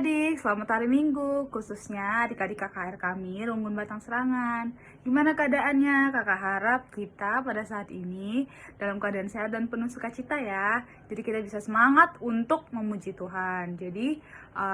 adik-adik, selamat hari Minggu, khususnya adik-adik KKR kami, Runggun Batang Serangan. Gimana keadaannya? Kakak harap kita pada saat ini dalam keadaan sehat dan penuh sukacita ya. Jadi kita bisa semangat untuk memuji Tuhan. Jadi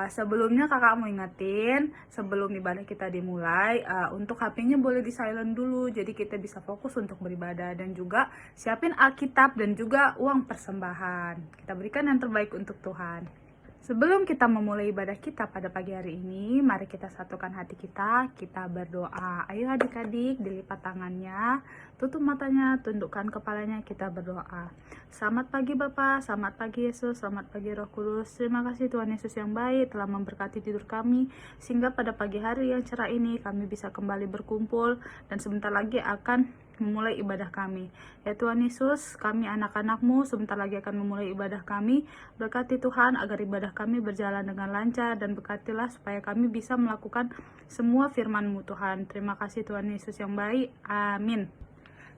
sebelumnya kakak mau ingetin, sebelum ibadah kita dimulai, untuk HP-nya boleh di silent dulu. Jadi kita bisa fokus untuk beribadah dan juga siapin Alkitab dan juga uang persembahan. Kita berikan yang terbaik untuk Tuhan. Sebelum kita memulai ibadah kita pada pagi hari ini, mari kita satukan hati kita berdoa. Ayo adik-adik, dilipat tangannya, tutup matanya, tundukkan kepalanya, kita berdoa. Selamat pagi Bapak, selamat pagi Yesus, selamat pagi Roh Kudus. Terima kasih Tuhan Yesus yang baik telah memberkati tidur kami, sehingga pada pagi hari yang cerah ini kami bisa kembali berkumpul dan sebentar lagi akan memulai ibadah kami. Ya Tuhan Yesus, kami anak-anak-Mu sebentar lagi akan memulai ibadah kami. Berkati Tuhan agar ibadah kami berjalan dengan lancar dan berkatilah supaya kami bisa melakukan semua firman-Mu Tuhan. Terima kasih Tuhan Yesus yang baik. Amin.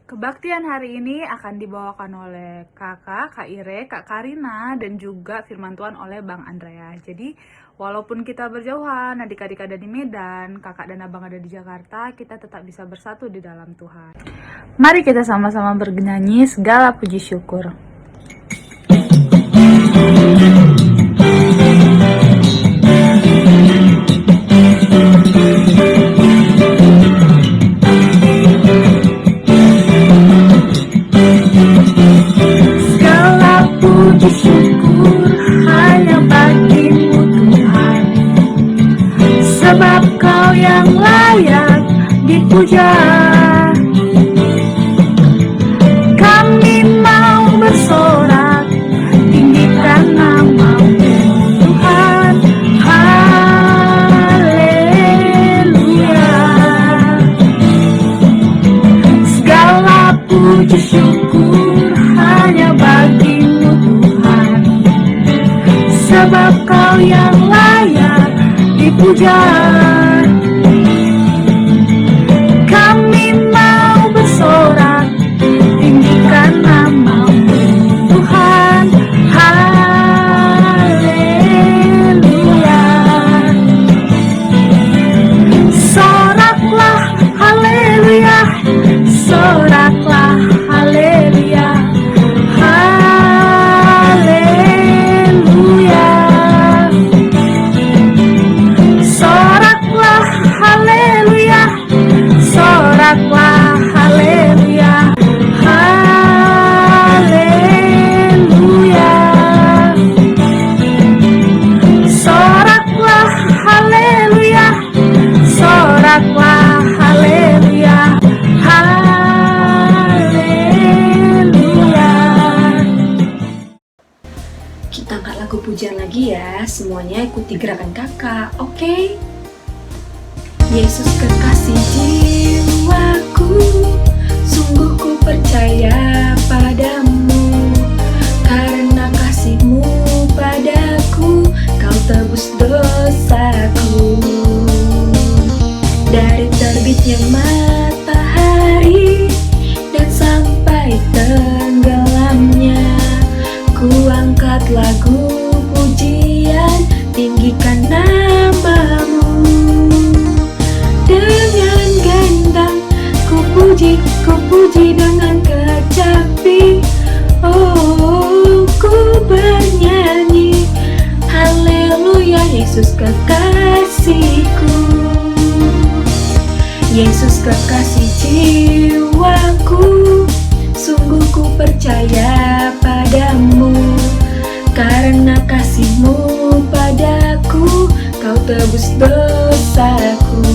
Kebaktian hari ini akan dibawakan oleh kakak, Kak Ire, Kak Karina, dan juga firman Tuhan oleh Bang Andrea. Jadi, walaupun kita berjauhan, adik-adik ada di Medan, kakak dan abang ada di Jakarta, kita tetap bisa bersatu di dalam Tuhan. Mari kita sama-sama bernyanyi segala puji syukur. Puji syukur hanya bagi-Mu Tuhan, sebab Kau yang layak dipuja. Kami mau bersorak, tinggikan nama-Mu Tuhan. Haleluya. Segala puji syukur hanya bagi sebab Kau yang layak dipuja. Kami mau bersorak, tinggikan nama-Mu Tuhan. Haleluya. Soraklah haleluya, soraklah haleluya. Soraklah haleluya, haleluya. Soraklah haleluya, soraklah haleluya, haleluya. Kita angkat lagu pujian lagi ya, semuanya ikuti gerakan kakak, oke? Yesus kekasih jiwaku, sungguh ku percaya padamu. Karena kasih-Mu padaku, Kau tebus dosaku. Dari terbitnya matahari dan sampai tenggelamnya, ku angkat lagu pujian, tinggikan nama-Mu. Dengan gendang ku puji dengan kecapi. Oh, ku bernyanyi haleluya, Yesus kekasihku. Yesus kekasih jiwaku, sungguh ku percaya padamu. Karena kasih-Mu padaku, Kau tebus dosaku.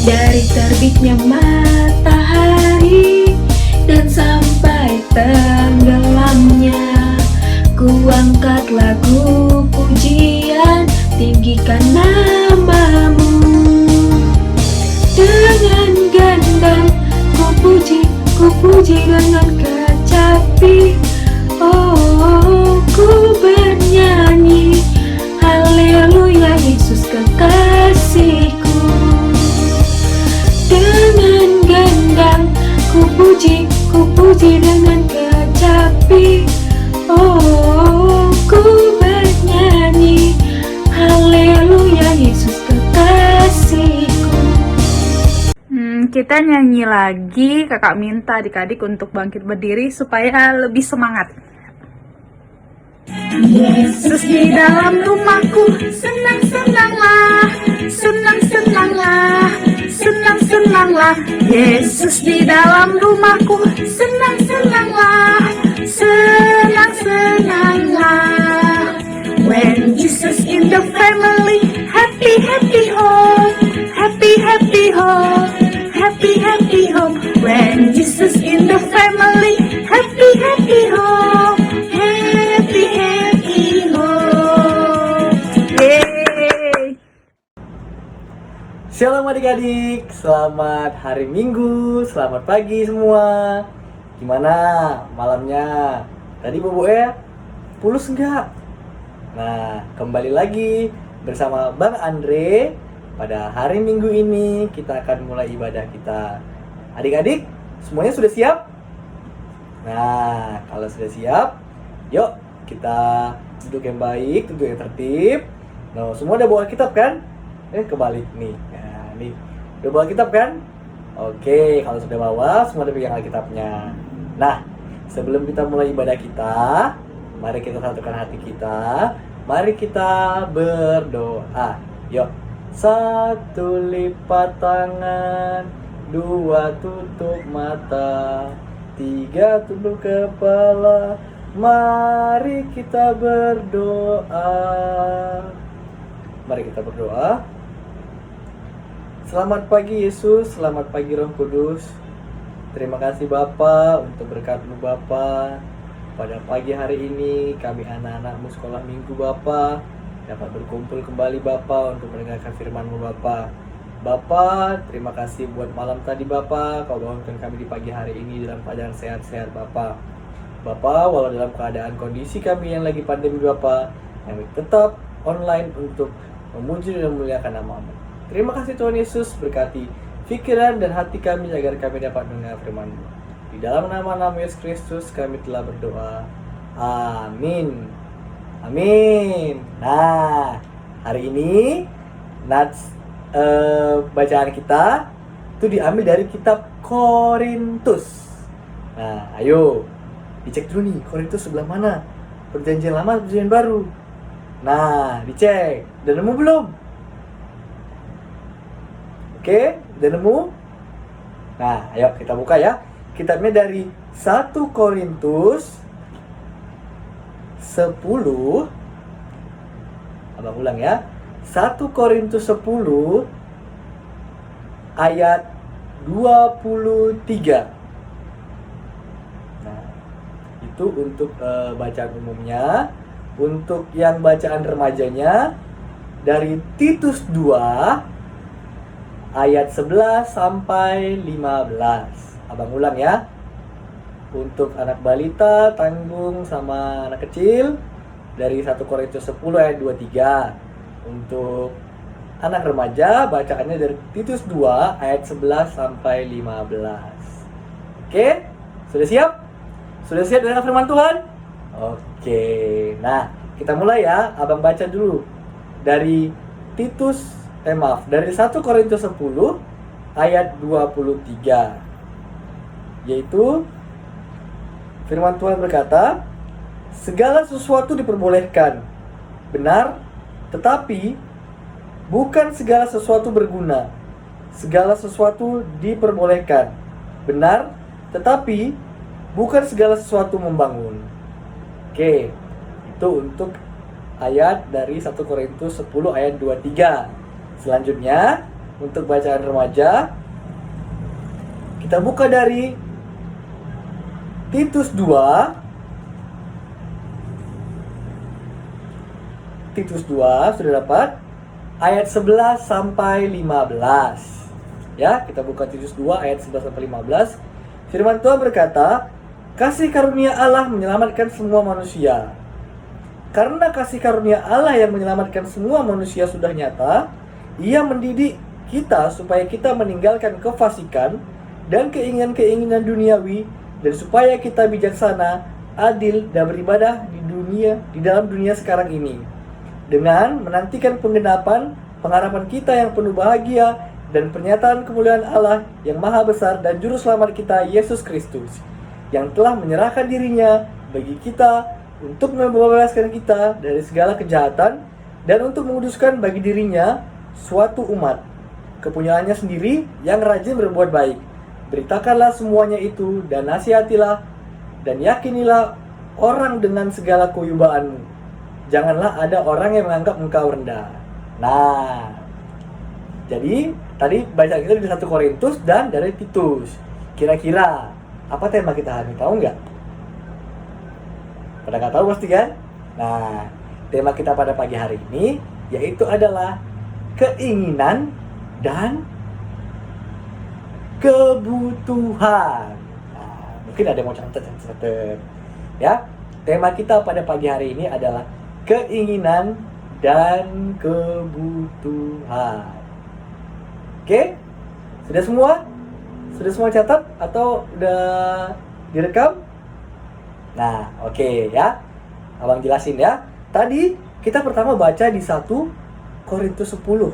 Dari terbitnya matahari dan sampai tenggelamnya, ku angkat lagu pujian, tinggikan nama-Mu. Dengan gandang ku puji dengan kecapi. Oh, ku bernyanyi haleluya, Yesus kekasihku. Dengan gendang ku puji dengan kecapi. Oh, ku bernyanyi kita nyanyi lagi. Kakak minta adik-adik untuk bangkit berdiri supaya lebih semangat. Yesus di dalam rumahku, senang-senanglah, senang-senanglah, senang-senanglah. Yesus di dalam rumahku, senang-senanglah, senang-senanglah. When Jesus in the family, happy, happy home, happy, happy home, happy, happy home. When Jesus in the family, happy, happy home, happy, happy home. Yeay. Shalom adik-adik, selamat hari Minggu, selamat pagi semua. Gimana malamnya? Tadi bobo ya? Pulus enggak? Nah, kembali lagi bersama Bang Andre. Pada hari Minggu ini kita akan mulai ibadah kita. Adik-adik, semuanya sudah siap? Nah, kalau sudah siap, yuk kita duduk yang baik, duduk yang tertib. Nah, semua udah bawa kitab kan? Kebalik nih. Nah, nih. Udah bawa kitab kan? Oke, kalau sudah bawa, semua udah pegang Alkitabnya. Nah, sebelum kita mulai ibadah kita, mari kita satukan hati kita. Mari kita berdoa. Yuk. 1 lipat tangan, 2 tutup mata, 3 tunduk kepala. Mari kita berdoa. Mari kita berdoa. Selamat pagi Yesus, selamat pagi Roh Kudus. Terima kasih Bapa untuk berkat-Mu Bapa. Pada pagi hari ini kami anak-anak-Mu sekolah minggu Bapa dapat berkumpul kembali Bapa untuk mendengarkan firman-Mu Bapa. Bapa, terima kasih buat malam tadi Bapa, Kau bangunkan kami di pagi hari ini dalam keadaan sehat-sehat Bapa. Bapa, walau dalam keadaan kondisi kami yang lagi pandemi Bapa, kami tetap online untuk memuji dan memuliakan nama-Mu. Terima kasih Tuhan Yesus, berkati pikiran dan hati kami agar kami dapat mendengar firman-Mu. Di dalam nama Yesus Kristus kami telah berdoa. Amin. Amin. Nah, hari ini bacaan kita itu diambil dari kitab Korintus. Nah, ayo dicek dulu nih, Korintus sebelah mana? Perjanjian lama, perjanjian baru. Nah, dicek. Udah nemu belum? Oke, udah nemu? Nah, ayo kita buka ya. Kitabnya dari 1 Korintus 10. Abang ulang ya. 1 Korintus 10 ayat 23. Nah, itu untuk bacaan umumnya. Untuk yang bacaan remajanya dari Titus 2 ayat 11 sampai 15. Abang ulang ya. Untuk anak balita, tanggung sama anak kecil dari 1 Korintus 10 ayat 23. Untuk anak remaja bacaannya dari Titus 2 ayat 11 sampai 15. Oke? Sudah siap? Sudah siap dengan firman Tuhan? Oke. Nah, kita mulai ya. Abang baca dulu dari dari 1 Korintus 10 ayat 23. Yaitu firman Tuhan berkata, segala sesuatu diperbolehkan, benar, tetapi bukan segala sesuatu berguna. Segala sesuatu diperbolehkan, benar, tetapi bukan segala sesuatu membangun. Oke, itu untuk ayat dari 1 Korintus 10 ayat 23. Selanjutnya, untuk bacaan remaja, kita buka dari Titus 2 sudah dapat ayat 11 sampai 15. Ya, kita buka Titus 2 ayat 11 sampai 15. Firman Tuhan berkata, kasih karunia Allah menyelamatkan semua manusia. Karena kasih karunia Allah yang menyelamatkan semua manusia sudah nyata, Ia mendidik kita supaya kita meninggalkan kefasikan dan keinginan-keinginan duniawi, dan supaya kita bijaksana, adil, dan beribadah di dalam dunia sekarang ini, dengan menantikan penggenapan pengharapan kita yang penuh bahagia dan pernyataan kemuliaan Allah yang maha besar dan juru selamat kita Yesus Kristus, yang telah menyerahkan dirinya bagi kita untuk membebaskan kita dari segala kejahatan dan untuk menguduskan bagi dirinya suatu umat kepunyaannya sendiri yang rajin berbuat baik. Beritakanlah semuanya itu dan nasihatilah dan yakinilah orang dengan segala kewibawaan. Janganlah ada orang yang menganggap engkau rendah. Nah, jadi tadi bacaan kita di 1 Korintus dan dari Titus. Kira-kira apa tema kita hari ini? Tahu nggak? Pada nggak tahu pasti kan? Nah, tema kita pada pagi hari ini yaitu adalah keinginan dan kebutuhan. Nah, mungkin ada yang mau catat. Ya, tema kita pada pagi hari ini adalah keinginan dan kebutuhan. Oke? Sudah semua? Sudah semua catat atau udah direkam? Nah, oke ya. Abang jelasin ya. Tadi kita pertama baca di 1 Korintus 10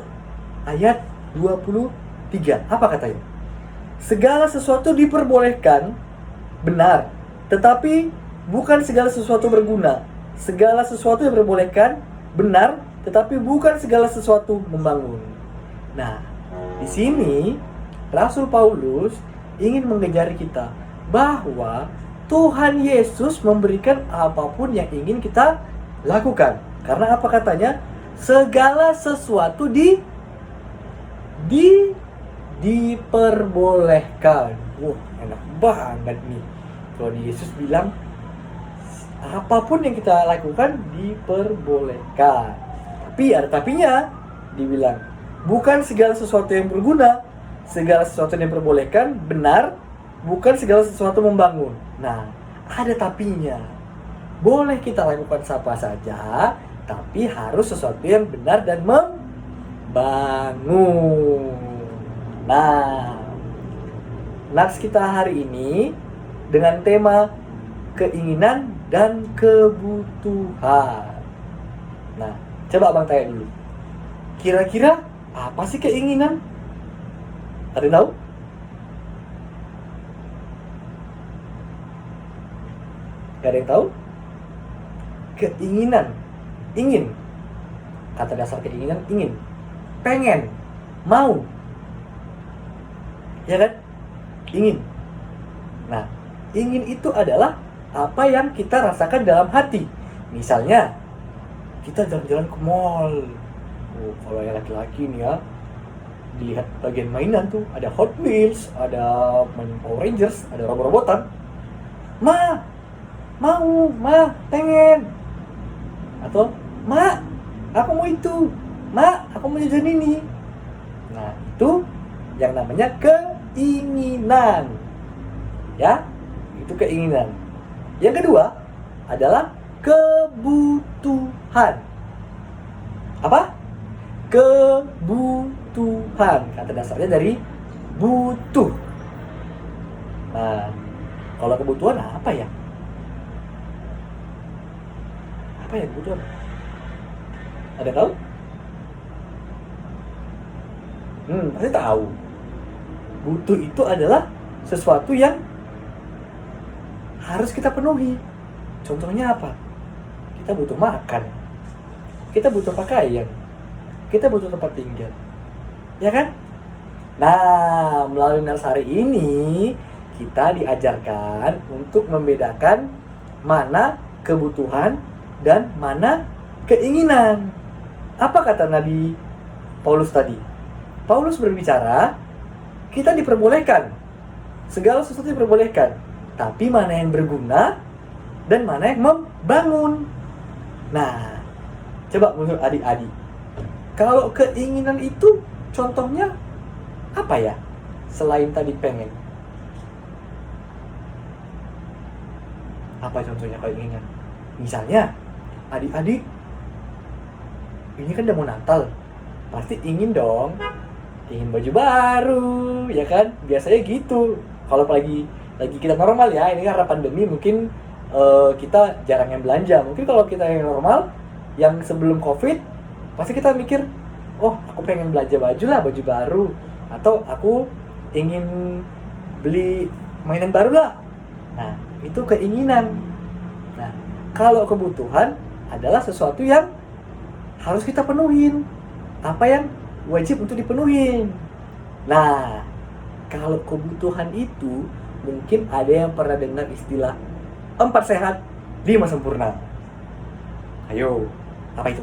ayat 23. Apa katanya? Segala sesuatu diperbolehkan, benar, tetapi bukan segala sesuatu berguna. Segala sesuatu yang diperbolehkan, benar, tetapi bukan segala sesuatu membangun. Nah, di sini Rasul Paulus ingin mengejari kita bahwa Tuhan Yesus memberikan apapun yang ingin kita lakukan. Karena apa katanya? Segala sesuatu diperbolehkan. Wah, enak banget nih. Kalau Yesus bilang apapun yang kita lakukan diperbolehkan. Tapi ada tapinya. Dibilang bukan segala sesuatu yang berguna. Segala sesuatu yang diperbolehkan benar, bukan segala sesuatu membangun. Nah, ada tapinya. Boleh kita lakukan apa saja, tapi harus sesuatu yang benar dan membangun. Nah, nats kita hari ini dengan tema keinginan dan kebutuhan. Nah, coba abang tanya dulu. Kira-kira apa sih keinginan? Ada yang tahu? Gak ada yang tahu? Keinginan, ingin. Kata dasar keinginan, ingin. Pengen, mau. Ya kan? Ingin. Nah, ingin itu adalah apa yang kita rasakan dalam hati. Misalnya, kita jalan-jalan ke mall. Oh, kalau yang laki-laki nih ya, dilihat bagian mainan tuh, ada Hot Wheels, ada main Power Rangers, ada robot-robotan. Ma, pengen. Atau, Ma, aku mau itu. Ma, aku mau jajan ini. Nah, itu yang namanya keinginan. Ya, itu keinginan. Yang kedua adalah kebutuhan. Apa? Kebutuhan. Kata dasarnya dari butuh. Nah, kalau kebutuhan apa ya? Apa ya kebutuhan? Ada tahu? Pasti tahu. Butuh itu adalah sesuatu yang harus kita penuhi. Contohnya apa? Kita butuh makan. Kita butuh pakaian. Kita butuh tempat tinggal. Ya kan? Nah, melalui nursery ini kita diajarkan untuk membedakan mana kebutuhan dan mana keinginan. Apa kata Nabi Paulus tadi? Paulus berbicara, kita diperbolehkan. Segala sesuatu diperbolehkan. Tapi mana yang berguna dan mana yang membangun. Nah, coba menurut adik-adik, kalau keinginan itu contohnya apa ya? Selain tadi pengen. Apa contohnya keinginan? Misalnya, adik-adik, ini kan udah mau Natal, pasti ingin dong, ingin baju baru, ya kan? Biasanya gitu. Kalau lagi kita normal ya, ini karena pandemi mungkin kita jarang yang belanja. Mungkin kalau kita yang normal, yang sebelum COVID, pasti kita mikir, oh aku pengen belanja baju lah, baju baru. Atau aku ingin beli mainan baru lah. Nah, itu keinginan. Nah, kalau kebutuhan adalah sesuatu yang harus kita penuhin. Apa yang wajib untuk dipenuhin. Nah, kalau kebutuhan itu mungkin ada yang pernah dengar istilah 4 sehat, 5 sempurna. Ayo, apa itu?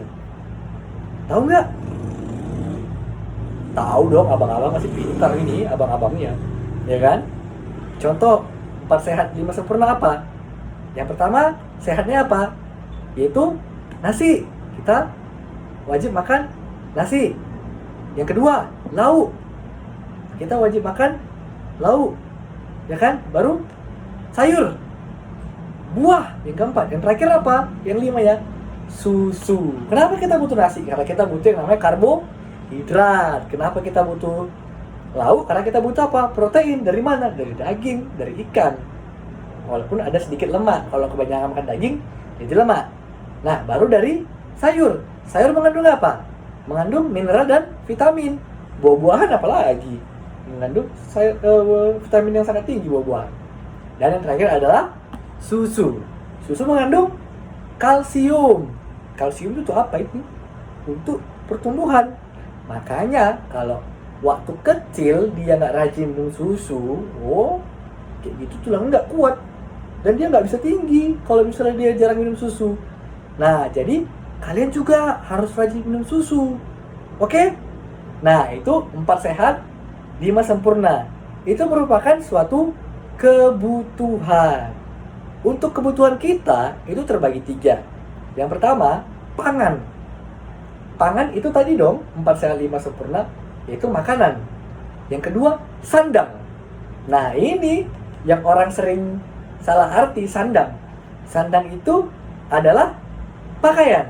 Tahu nggak? Tahu dong, abang-abang masih pintar ini, abang-abangnya. Ya kan? Contoh 4 sehat, 5 sempurna apa? Yang pertama, sehatnya apa? Yaitu nasi. Kita wajib makan nasi. Yang kedua, lauk. Kita wajib makan lauk. Ya kan? Baru sayur. Buah. Yang keempat. Yang terakhir apa? Yang 5 ya. Susu. Kenapa kita butuh nasi? Karena kita butuh yang namanya karbohidrat. Kenapa kita butuh lauk? Karena kita butuh apa? Protein. Dari mana? Dari daging, dari ikan. Walaupun ada sedikit lemak. Kalau kebanyakan makan daging, jadi lemak. Nah, baru dari sayur. Sayur mengandung apa? Mengandung mineral dan vitamin. Buah-buahan apalagi? Mengandung vitamin yang sangat tinggi buah-buahan. Dan yang terakhir adalah susu. Susu mengandung kalsium. Kalsium itu apa itu? Untuk pertumbuhan. Makanya kalau waktu kecil dia nggak rajin minum susu, kayak gitu tulang nggak kuat dan dia nggak bisa tinggi kalau misalnya dia jarang minum susu. Nah, jadi kalian juga harus rajin minum susu. Oke? Nah, itu 4 sehat, 5 sempurna. Itu merupakan suatu kebutuhan. Untuk kebutuhan kita itu terbagi 3. Yang pertama, pangan. Pangan itu tadi dong, 4 sehat 5 sempurna, yaitu makanan. Yang kedua, sandang. Nah, ini yang orang sering salah arti sandang. Sandang itu adalah pakaian.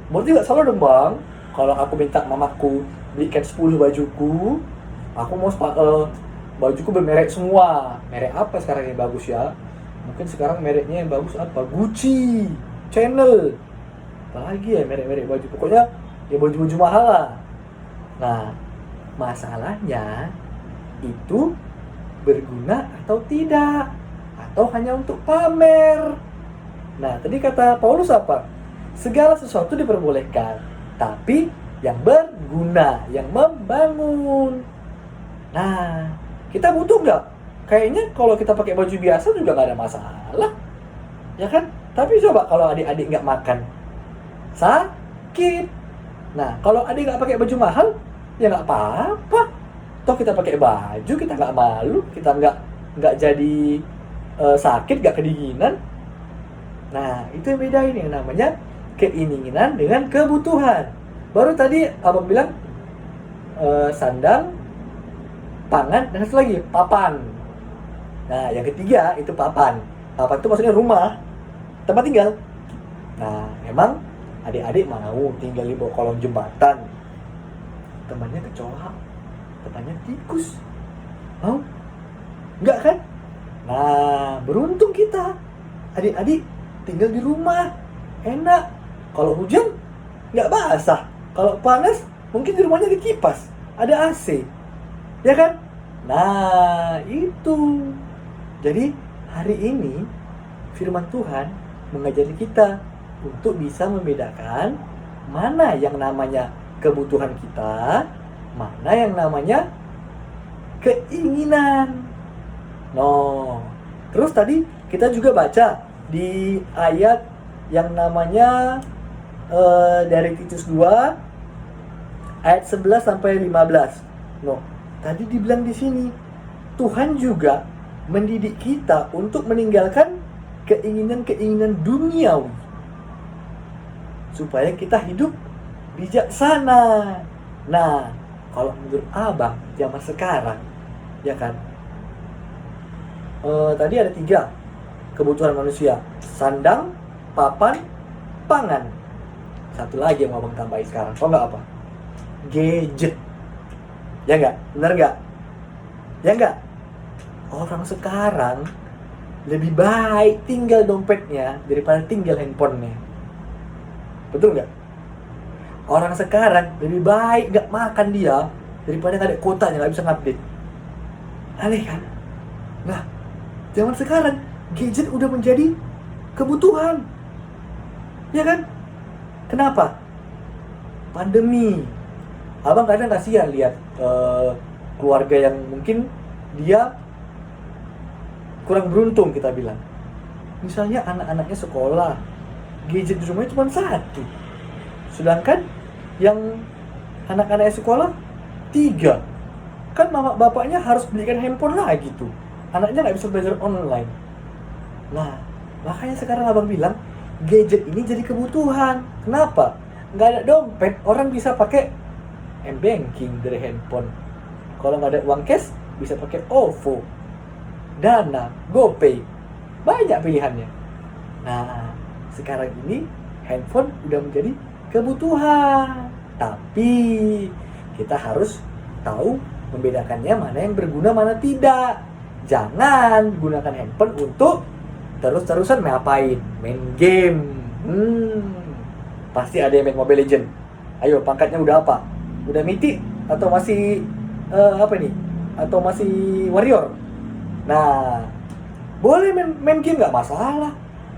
Berarti gak salah dong bang, kalau aku minta mamaku belikan 10 bajuku, aku mau bajuku bermerek semua. Merek apa sekarang yang bagus ya? Mungkin sekarang mereknya yang bagus apa? Gucci, Chanel, apalagi ya merek-merek baju. Pokoknya ya baju-baju mahal lah. Nah, masalahnya itu berguna atau tidak? Atau hanya untuk pamer? Nah, tadi kata Paulus apa? Segala sesuatu diperbolehkan, tapi yang berguna, yang membangun. Nah, kita butuh nggak? Kayaknya kalau kita pakai baju biasa juga nggak ada masalah, ya kan? Tapi coba kalau adik-adik nggak makan, sakit. Nah, kalau adik nggak pakai baju mahal, ya nggak apa-apa. Toh kita pakai baju, kita nggak malu, kita nggak jadi sakit, nggak kedinginan. Nah, itu yang beda ini, yang namanya keinginan dengan kebutuhan. Baru tadi abang bilang sandang, pangan, dan satu lagi papan. Nah, yang ketiga itu papan. Papan itu maksudnya rumah, tempat tinggal. Nah, emang adik-adik mau tinggal di bawah kolong jembatan, temannya kecoa, temannya tikus, mau? Enggak kan? Nah, beruntung kita, adik-adik tinggal di rumah, enak. Kalau hujan nggak basah, kalau panas mungkin di rumahnya ada kipas, ada AC, ya kan? Nah, itu. Jadi hari ini firman Tuhan mengajari kita untuk bisa membedakan mana yang namanya kebutuhan kita, mana yang namanya keinginan. No. Terus tadi kita juga baca di ayat yang namanya dari Titus 2 ayat 11 sampai 15. No. Tadi dibilang di sini Tuhan juga mendidik kita untuk meninggalkan keinginan-keinginan duniawi supaya kita hidup bijaksana. Nah, kalau menurut abang zaman sekarang, ya kan, tadi ada 3 kebutuhan manusia: sandang, papan, pangan. Satu lagi yang abang tambahin sekarang, kok nggak apa? Gadget. Ya nggak? Benar nggak? Ya nggak? Orang sekarang lebih baik tinggal dompetnya daripada tinggal handphonenya. Betul nggak? Orang sekarang lebih baik nggak makan dia daripada nggak ada kuotanya, nggak bisa ngupdate. Aneh kan? Nah, zaman sekarang gadget udah menjadi kebutuhan, ya kan? Kenapa? Pandemi. Abang kadang kasihan lihat keluarga yang mungkin dia kurang beruntung, kita bilang. Misalnya anak-anaknya sekolah, gadget di rumahnya cuma satu. Sedangkan yang anak-anaknya sekolah 3. Kan mama bapaknya harus belikan handphone lagi tuh. Anaknya nggak bisa belajar online. Nah, makanya sekarang abang bilang gadget ini jadi kebutuhan. Kenapa? Nggak ada dompet, orang bisa pakai m-banking dari handphone. Kalau nggak ada uang cash, bisa pakai OVO, Dana, GoPay. Banyak pilihannya. Nah, sekarang ini handphone udah menjadi kebutuhan. Tapi kita harus tahu membedakannya mana yang berguna, mana tidak. Jangan gunakan handphone untuk terus-terusan ngapain? Main game. Pasti ada yang main Mobile Legend. Ayo, pangkatnya udah apa? Udah mythic atau masih apa nih? Atau masih warrior? Nah, boleh main game nggak masalah.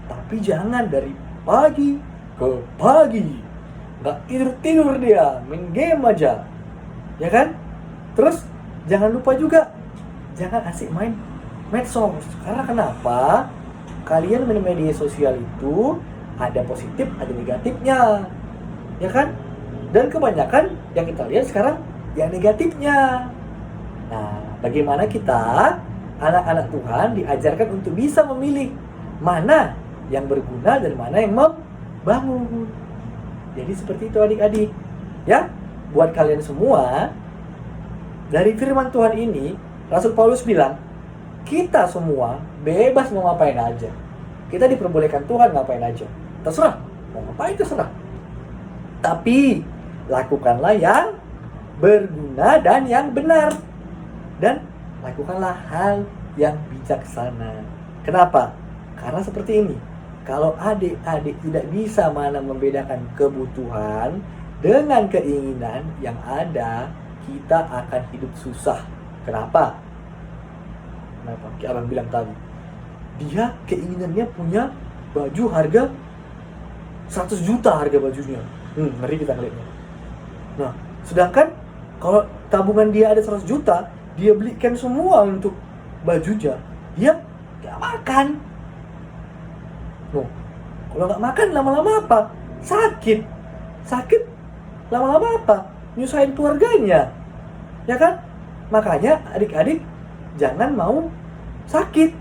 Tapi jangan dari pagi ke pagi. Nggak tidur dia, main game aja. Ya kan? Terus jangan lupa juga, jangan asik main medsos. Karena kenapa? Kalian main media sosial itu ada positif, ada negatifnya, ya kan? Dan kebanyakan yang kita lihat sekarang yang negatifnya. Nah, bagaimana kita anak-anak Tuhan diajarkan untuk bisa memilih mana yang berguna dan mana yang membangun. Jadi seperti itu adik-adik, ya. Buat kalian semua, dari firman Tuhan ini, Rasul Paulus bilang, kita semua bebas mau ngapain aja. Kita diperbolehkan Tuhan ngapain aja. Terserah, mau ngapain terserah. Tapi, lakukanlah yang berguna dan yang benar. Dan lakukanlah hal yang bijaksana. Kenapa? Karena seperti ini. Kalau adik-adik tidak bisa mana membedakan kebutuhan dengan keinginan yang ada, kita akan hidup susah. Kenapa? Kenapa? Kayak abang bilang tadi, dia keinginannya punya baju harga 100 juta harga bajunya. Ngeri kita ngeliatnya. Nah, sedangkan kalau tabungan dia ada 100 juta, dia belikan semua untuk bajunya, dia gak makan. Loh, kalau gak makan lama-lama apa? Sakit. Lama-lama apa? Nyusahin keluarganya, ya kan? Makanya adik-adik jangan mau sakit.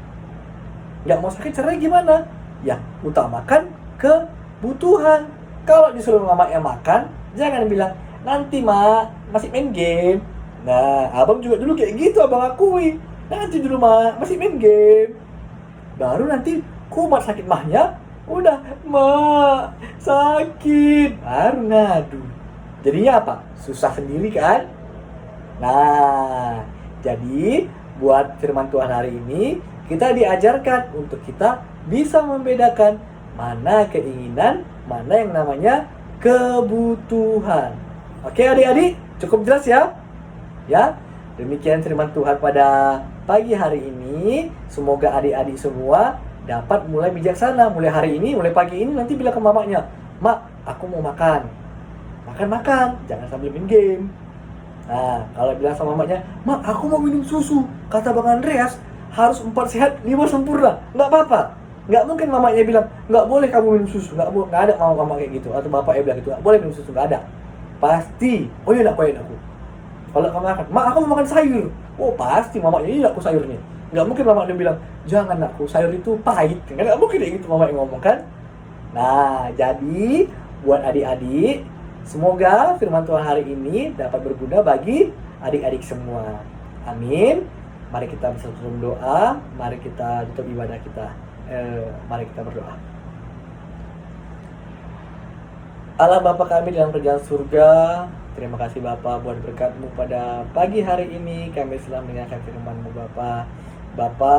Nggak mau sakit cerai gimana? Ya, utamakan kebutuhan. Kalau disuruh mamanya makan, jangan bilang nanti mak masih main game. Nah, abang juga dulu kayak gitu, abang akui. Nanti dulu mak masih main game. Baru nanti kumat sakit mahnya, udah mak sakit, baru ngadu. Jadinya apa? Susah sendiri kan? Nah, jadi buat firman Tuhan hari ini, kita diajarkan untuk kita bisa membedakan mana keinginan, mana yang namanya kebutuhan. Oke adik-adik, cukup jelas ya? Ya, demikian firman Tuhan pada pagi hari ini. Semoga adik-adik semua dapat mulai bijaksana. Mulai hari ini, mulai pagi ini, nanti bilang ke mamanya, mak, aku mau makan. Makan, jangan sambil main game. Nah, kalau bilang sama mamanya, mak, aku mau minum susu. Kata Bang Andreas, harus 4 sehat, 5 sempurna. Nggak apa-apa. Nggak mungkin mamanya bilang, nggak boleh kamu minum susu. Nggak ada mama kayak gitu. Atau bapaknya bilang gitu, nggak boleh minum susu. Nggak ada. Pasti, oh iya, aku. Kalau kamu makan, mak, aku mau makan sayur. Oh, pasti mamanya, iya aku sayurnya. Nggak mungkin mamanya bilang, jangan aku, sayur itu pahit. Nggak mungkin kayak gitu mamanya ngomong kan. Nah, jadi buat adik-adik, semoga firman Tuhan hari ini dapat berguna bagi adik-adik semua. Amin. Mari kita bersatu doa. Mari kita tutup ibadah kita. Mari kita berdoa. Allah Bapa kami dalam kerajaan surga, terima kasih Bapa buat berkat-Mu pada pagi hari ini. Kami sedang mendengarkan firman-Mu Bapa. Bapa,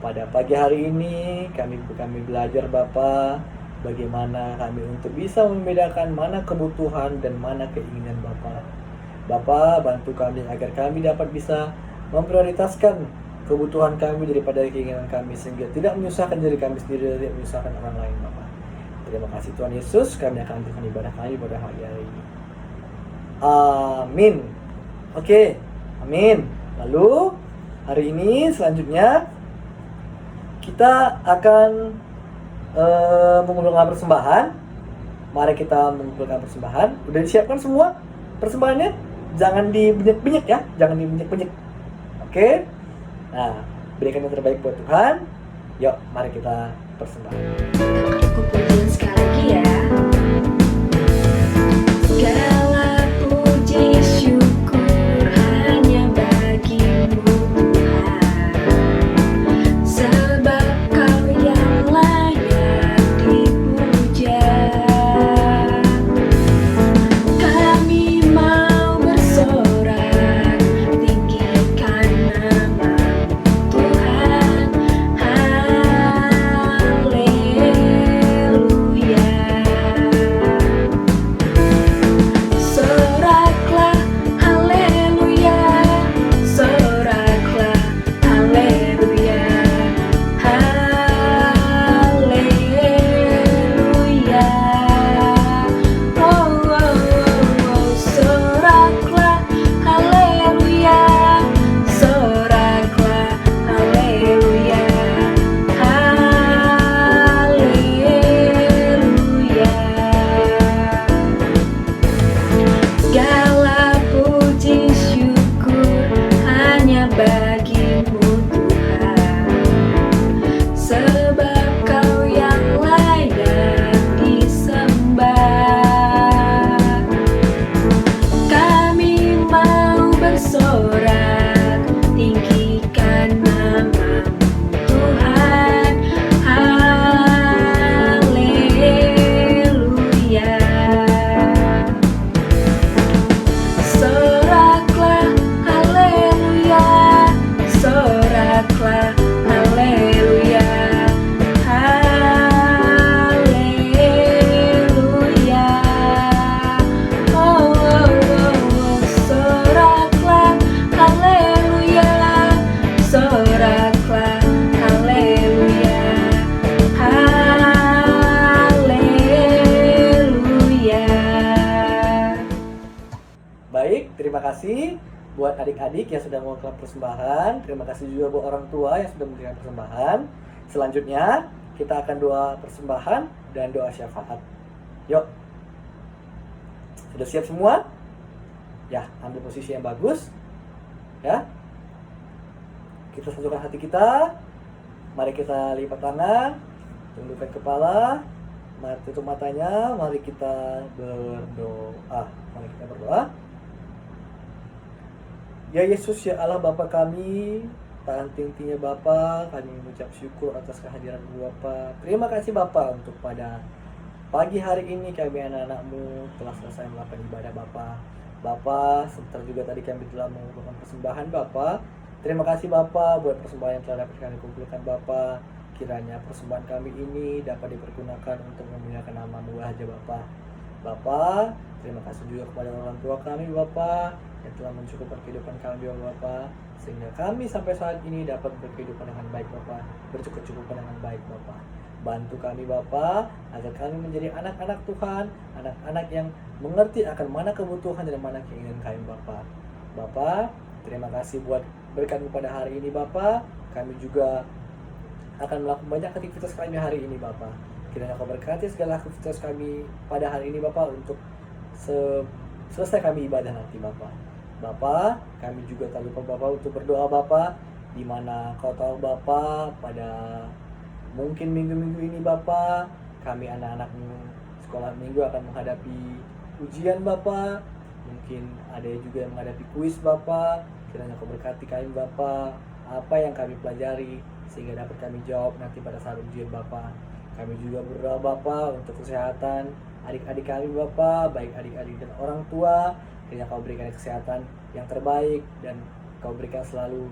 pada pagi hari ini kami belajar Bapa, bagaimana kami untuk bisa membedakan mana kebutuhan dan mana keinginan Bapa. Bapak, bantu kami agar kami dapat bisa memprioritaskan kebutuhan kami daripada keinginan kami, sehingga tidak menyusahkan diri kami sendiri, tidak menyusahkan orang lain, Bapak. Terima kasih Tuhan Yesus, kami akan lanjutkan ibadah kami pada hari ini. Amin. Oke, amin. Lalu hari ini selanjutnya kita akan mengumpulkan persembahan. Mari kita mengumpulkan persembahan. Udah disiapkan semua persembahannya? Jangan dibinyak-binyak ya, jangan dibinyak-binyak. Oke. Nah, berikan yang terbaik buat Tuhan. Yuk, mari kita persembahkan. Aku pujian sekali lagi ya. Segala puji syukur hanya bagimu Tuhan, sebab Kau yang layak dipuja. Kami mau bersorak, tinggikan nama-Mu Tuhan. Haleluya. Soraklah, haleluya. Soraklah, haleluya. Haleluya. Oh, oh, oh, oh. Soraklah, haleluya. Soraklah, haleluya. Haleluya. Segala puji syukur hanya bagimu Tuhan, sebab Kau yang layak disembah. Kami mau bersorak, tinggikan nama-Mu Tuhan. Haleluya. Soraklah, haleluya. Soraklah, haleluya. Haleluya. Oh, oh, oh, oh. Soraklah, haleluya. Soraklah, haleluya. Haleluya. Baik, terima kasih buat adik-adik yang sudah mengumpulkan persembahan. Terima kasih juga buat orang tua yang sudah memberikan persembahan. Selanjutnya, kita akan doa persembahan dan doa syafaat. Yuk. Sudah siap semua? Ya, ambil posisi yang bagus. Ya. Kita satukan hati kita. Mari kita lipat tangan, tundukkan kepala, mari tutup matanya, mari kita berdoa. Mari kita berdoa. Ya Yesus, ya Allah Bapa kami, tak henti-hentinya Bapa, kami mengucap syukur atas kehadiran Bapa. Terima kasih Bapa untuk pada pagi hari ini kami anak-anak-Mu telah selesai melakukan ibadah Bapa. Bapa, sebentar juga tadi kami telah mengumpulkan persembahan Bapa. Terima kasih Bapa buat persembahan yang telah dapat kami kumpulkan Bapa. Kiranya persembahan kami ini dapat dipergunakan untuk memuliakan nama-Mu aja Bapa. Bapa, terima kasih juga kepada orang tua kami Bapa yang telah mencukupkan kehidupan kami Bapa, sehingga kami sampai saat ini dapat berkehidupan dengan baik Bapa, bercukup-cukupan dengan baik Bapa. Bantu kami Bapa agar kami menjadi anak-anak Tuhan, anak-anak yang mengerti akan mana kebutuhan dan mana keinginan kami Bapa. Bapa, terima kasih buat berkat pada hari ini Bapa. Kami juga akan melakukan banyak aktivitas kami hari ini Bapa. Kiranya Kau berkati segala aktivitas kami pada hari ini Bapa untuk selesai kami ibadah nanti Bapa. Bapa, kami juga tak lupa Bapa untuk berdoa Bapa, di mana Kau tahu Bapa pada mungkin minggu-minggu ini Bapa, kami anak-anak sekolah minggu akan menghadapi ujian Bapa. Mungkin ada juga yang menghadapi kuis Bapa. Kiranya Kau berkati kami Bapa, apa yang kami pelajari sehingga dapat kami jawab nanti pada saat ujian Bapa. Kami juga berdoa Bapa untuk kesehatan adik-adik kami Bapa, baik adik-adik dan orang tua. Kiranya Kau berikan kesehatan yang terbaik dan Kau berikan selalu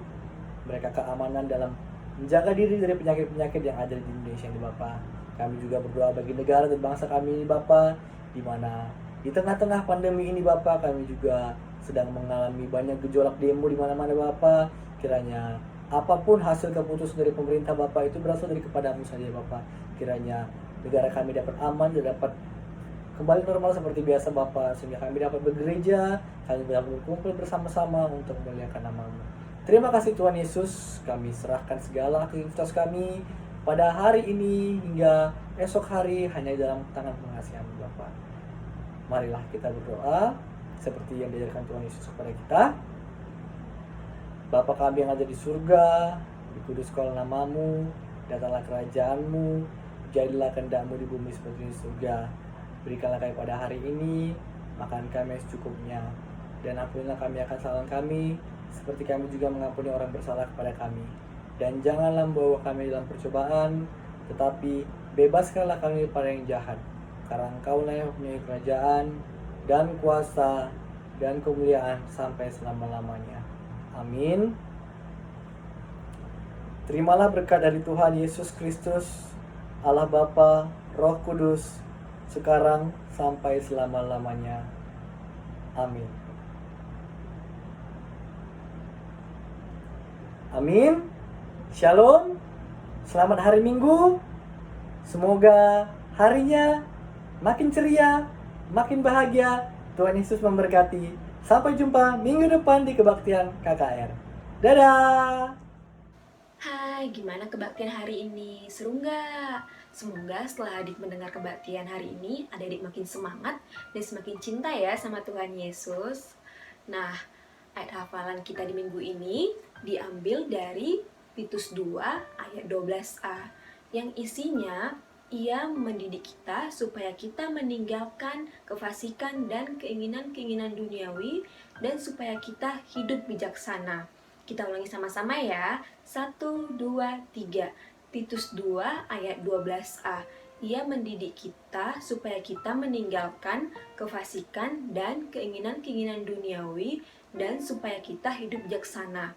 mereka keamanan dalam menjaga diri dari penyakit-penyakit yang ada di Indonesia ini Bapa. Kami juga berdoa bagi negara dan bangsa kami ini Bapa, di mana di tengah-tengah pandemi ini Bapa, kami juga sedang mengalami banyak gejolak demo di mana-mana Bapak. Kiranya apapun hasil keputusan dari pemerintah Bapak itu berasal dari kepadamu saja Bapak. Kiranya negara kami dapat aman dan dapat kembali normal seperti biasa Bapak, sehingga kami dapat bergereja, kami dapat berkumpul bersama-sama untuk memuliakan nama-Mu. Terima kasih Tuhan Yesus, kami serahkan segala aktivitas kami pada hari ini hingga esok hari hanya dalam tangan pengasihan-Mu Bapak. Marilah kita berdoa seperti yang diajarkan Tuhan Yesus kepada kita. Bapa kami yang ada di surga, dikuduskanlah nama-Mu, datanglah kerajaan-Mu, jadilah kehendak-Mu di bumi seperti di surga. Berikanlah kami pada hari ini makan kami yang secukupnya, dan ampunilah kami akan kesalahan kami, seperti kami juga mengampuni orang bersalah kepada kami. Dan janganlah membawa kami dalam percobaan, tetapi bebaskanlah kami daripada yang jahat. Karena Engkau-lah yang mempunyai kerajaan dan kuasa dan kemuliaan sampai selama-lamanya. Amin. Terimalah berkat dari Tuhan Yesus Kristus, Allah Bapa, Roh Kudus, sekarang sampai selama-lamanya. Amin. Amin. Shalom. Selamat hari Minggu. Semoga harinya makin ceria, makin bahagia. Tuhan Yesus memberkati. Sampai jumpa minggu depan di kebaktian KKR. Dadah. Hai, gimana kebaktian hari ini? Seru nggak? Semoga setelah adik mendengar kebaktian hari ini, adik makin semangat dan semakin cinta ya sama Tuhan Yesus. Nah, ayat hafalan kita di minggu ini diambil dari Titus 2 ayat 12a yang isinya ia mendidik kita supaya kita meninggalkan kefasikan dan keinginan-keinginan duniawi dan supaya kita hidup bijaksana. Kita ulangi sama-sama ya. 1, 2, 3. Titus 2 ayat 12a. Ia mendidik kita supaya kita meninggalkan kefasikan dan keinginan-keinginan duniawi dan supaya kita hidup bijaksana.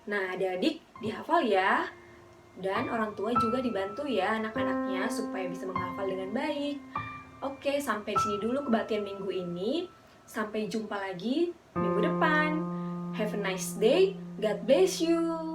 Nah, adik-adik dihafal ya. Dan orang tua juga dibantu ya anak-anaknya supaya bisa menghafal dengan baik. Oke, sampai sini dulu kebaktian minggu ini. Sampai jumpa lagi minggu depan. Have a nice day. God bless you.